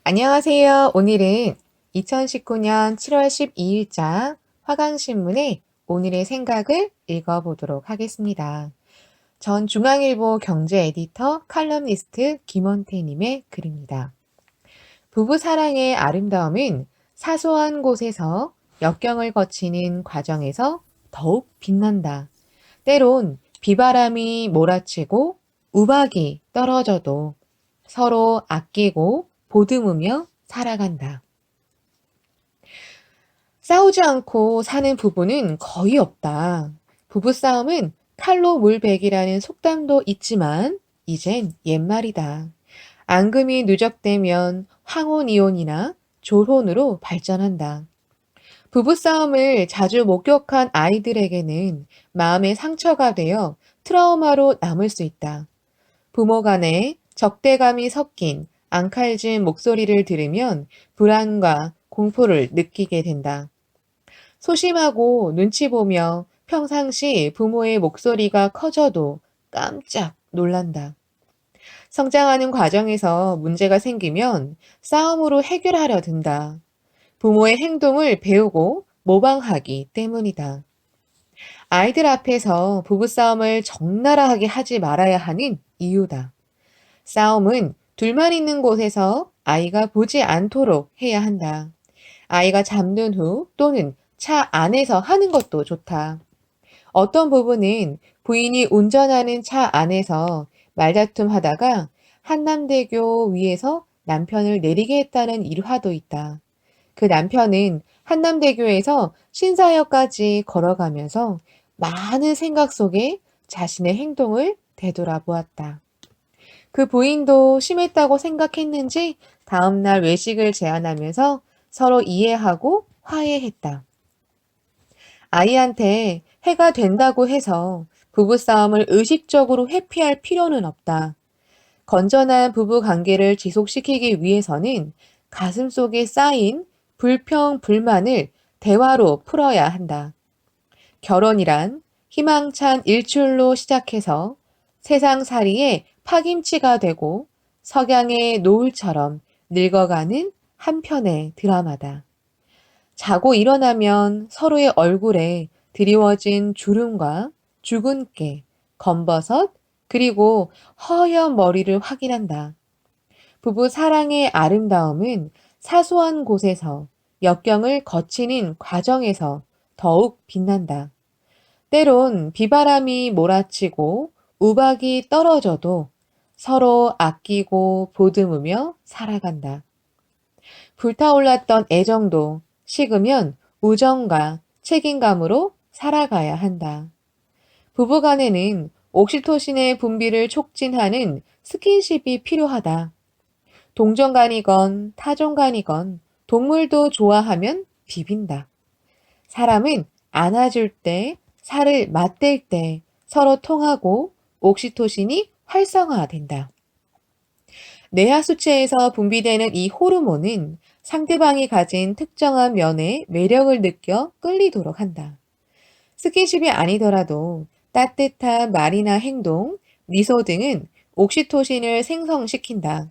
안녕하세요. 오늘은 2019년 7월 12일자 화강신문의 오늘의 생각을 읽어보도록 하겠습니다. 전 중앙일보 경제 에디터 칼럼니스트 김원태님의 글입니다. 부부 사랑의 아름다움은 사소한 곳에서 역경을 거치는 과정에서 더욱 빛난다. 때론 비바람이 몰아치고 우박이 떨어져도 서로 아끼고 보듬으며 살아간다. 싸우지 않고 사는 부부는 거의 없다. 부부싸움은 칼로 물베기라는 속담도 있지만 이젠 옛말이다. 앙금이 누적되면 황혼이혼이나 졸혼으로 발전한다. 부부싸움을 자주 목격한 아이들에게는 마음의 상처가 되어 트라우마로 남을 수 있다. 부모 간에 적대감이 섞인 앙칼진 목소리를 들으면 불안과 공포를 느끼게 된다. 소심하고 눈치 보며 평상시 부모의 목소리가 커져도 깜짝 놀란다. 성장하는 과정에서 문제가 생기면 싸움으로 해결하려 든다. 부모의 행동을 배우고 모방하기 때문이다. 아이들 앞에서 부부싸움을 적나라하게 하지 말아야 하는 이유다. 싸움은 둘만 있는 곳에서 아이가 보지 않도록 해야 한다. 아이가 잠든 후 또는 차 안에서 하는 것도 좋다. 어떤 부부는 부인이 운전하는 차 안에서 말다툼 하다가 한남대교 위에서 남편을 내리게 했다는 일화도 있다. 그 남편은 한남대교에서 신사역까지 걸어가면서 많은 생각 속에 자신의 행동을 되돌아보았다. 그 부인도 심했다고 생각했는지 다음날 외식을 제안하면서 서로 이해하고 화해했다. 아이한테 해가 된다고 해서 부부싸움을 의식적으로 회피할 필요는 없다. 건전한 부부 관계를 지속시키기 위해서는 가슴 속에 쌓인 불평, 불만을 대화로 풀어야 한다. 결혼이란 희망찬 일출로 시작해서 세상살이의 파김치가 되고 석양의 노을처럼 늙어가는 한편의 드라마다. 자고 일어나면 서로의 얼굴에 드리워진 주름과 죽은 깨, 검버섯, 그리고 허연 머리를 확인한다. 부부 사랑의 아름다움은 사소한 곳에서 역경을 거치는 과정에서 더욱 빛난다. 때론 비바람이 몰아치고 우박이 떨어져도 서로 아끼고 보듬으며 살아간다. 불타올랐던 애정도 식으면 우정과 책임감으로 살아가야 한다. 부부간에는 옥시토신의 분비를 촉진하는 스킨십이 필요하다. 동정간이건 타종간이건 동물도 좋아하면 비빈다. 사람은 안아줄 때, 살을 맞댈 때 서로 통하고 옥시토신이 활성화된다. 뇌하수체에서 분비되는 이 호르몬은 상대방이 가진 특정한 면에 매력을 느껴 끌리도록 한다. 스킨십이 아니더라도 따뜻한 말이나 행동, 미소 등은 옥시토신을 생성시킨다.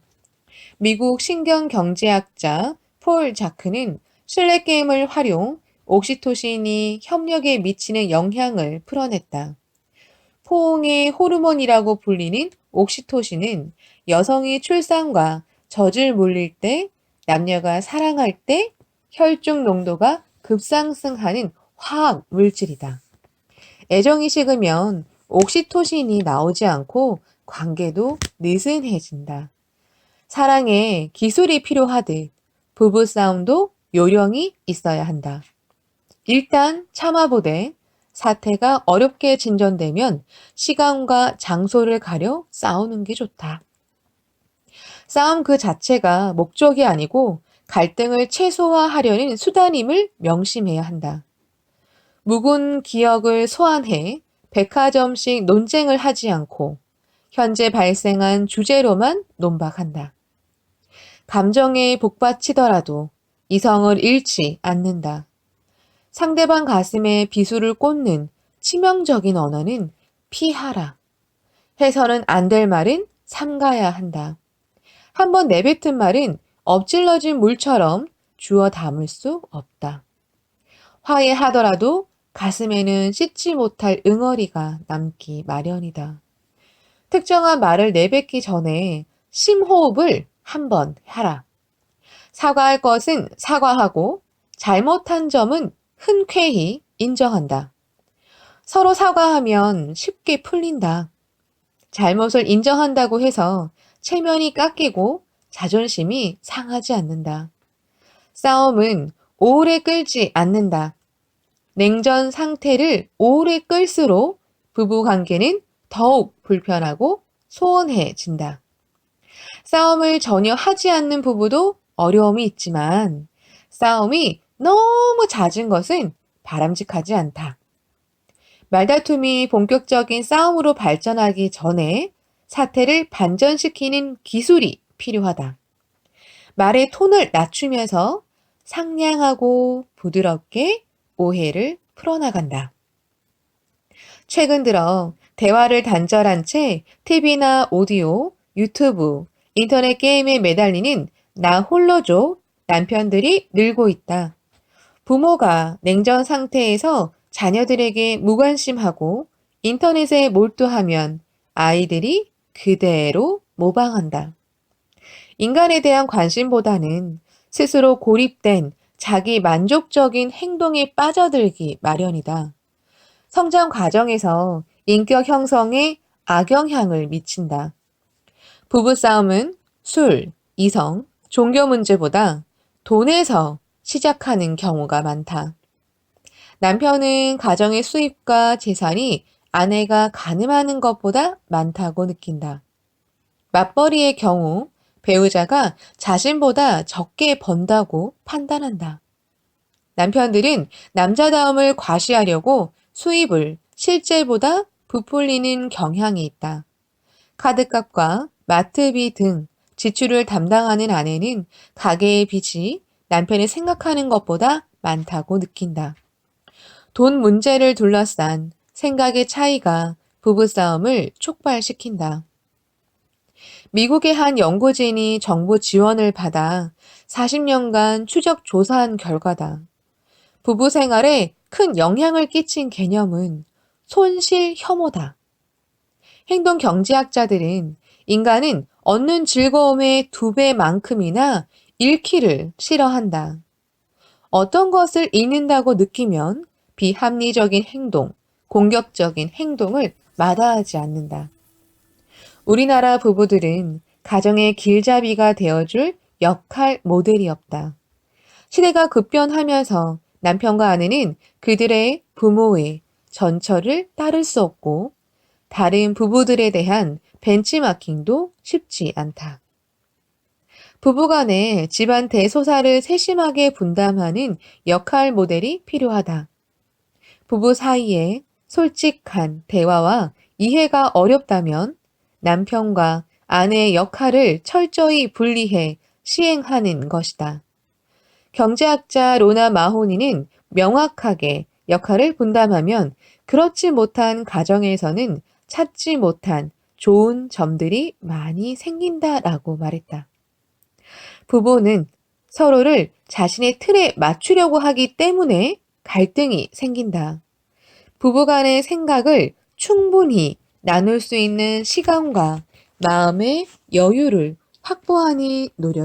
미국 신경경제학자 폴 자크는 실내 게임을 활용 옥시토신이 협력에 미치는 영향을 풀어냈다. 포옹의 호르몬이라고 불리는 옥시토신은 여성이 출산과 젖을 물릴 때, 남녀가 사랑할 때 혈중 농도가 급상승하는 화학 물질이다. 애정이 식으면 옥시토신이 나오지 않고 관계도 느슨해진다. 사랑에 기술이 필요하듯 부부싸움도 요령이 있어야 한다. 일단 참아보되 사태가 어렵게 진전되면 시간과 장소를 가려 싸우는 게 좋다. 싸움 그 자체가 목적이 아니고 갈등을 최소화하려는 수단임을 명심해야 한다. 묵은 기억을 소환해 백화점식 논쟁을 하지 않고 현재 발생한 주제로만 논박한다. 감정에 복받치더라도 이성을 잃지 않는다. 상대방 가슴에 비수를 꽂는 치명적인 언어는 피하라. 해서는 안 될 말은 삼가야 한다. 한번 내뱉은 말은 엎질러진 물처럼 주워 담을 수 없다. 화해하더라도 가슴에는 씻지 못할 응어리가 남기 마련이다. 특정한 말을 내뱉기 전에 심호흡을 한번 하라. 사과할 것은 사과하고 잘못한 점은 흔쾌히 인정한다. 서로 사과하면 쉽게 풀린다. 잘못을 인정한다고 해서 체면이 깎이고 자존심이 상하지 않는다. 싸움은 오래 끌지 않는다. 냉전 상태를 오래 끌수록 부부 관계는 더욱 불편하고 소원해진다. 싸움을 전혀 하지 않는 부부도 어려움이 있지만 싸움이 너무 잦은 것은 바람직하지 않다. 말다툼이 본격적인 싸움으로 발전하기 전에 사태를 반전시키는 기술이 필요하다. 말의 톤을 낮추면서 상냥하고 부드럽게 오해를 풀어나간다. 최근 들어 대화를 단절한 채 TV나 오디오, 유튜브, 인터넷 게임에 매달리는 나 홀로족 남편들이 늘고 있다. 부모가 냉전 상태에서 자녀들에게 무관심하고 인터넷에 몰두하면 아이들이 그대로 모방한다. 인간에 대한 관심보다는 스스로 고립된 자기 만족적인 행동에 빠져들기 마련이다. 성장 과정에서 인격 형성에 악영향을 미친다. 부부싸움은 술, 이성, 종교 문제보다 돈에서 시작하는 경우가 많다. 남편은 가정의 수입과 재산이 아내가 가늠하는 것보다 많다고 느낀다. 맞벌이의 경우 배우자가 자신보다 적게 번다고 판단한다. 남편들은 남자다움을 과시하려고 수입을 실제보다 부풀리는 경향이 있다. 카드값과 마트비 등 지출을 담당하는 아내는 가계의 빚이 남편이 생각하는 것보다 많다고 느낀다. 돈 문제를 둘러싼 생각의 차이가 부부싸움을 촉발시킨다. 미국의 한 연구진이 정부 지원을 받아 40년간 추적 조사한 결과다. 부부 생활에 큰 영향을 끼친 개념은 손실 혐오다. 행동 경제학자들은 인간은 얻는 즐거움의 2배만큼이나 잃기를 싫어한다. 어떤 것을 잃는다고 느끼면 비합리적인 행동, 공격적인 행동을 마다하지 않는다. 우리나라 부부들은 가정의 길잡이가 되어줄 역할 모델이 없다. 시대가 급변하면서 남편과 아내는 그들의 부모의 전철을 따를 수 없고 다른 부부들에 대한 벤치마킹도 쉽지 않다. 부부간의 집안 대소사를 세심하게 분담하는 역할 모델이 필요하다. 부부 사이에 솔직한 대화와 이해가 어렵다면 남편과 아내의 역할을 철저히 분리해 시행하는 것이다. 경제학자 로나 마호니는 명확하게 역할을 분담하면 그렇지 못한 가정에서는 찾지 못한 좋은 점들이 많이 생긴다라고 말했다. 부부는 서로를 자신의 틀에 맞추려고 하기 때문에 갈등이 생긴다. 부부 간의 생각을 충분히 나눌 수 있는 시간과 마음의 여유를 확보하니 노력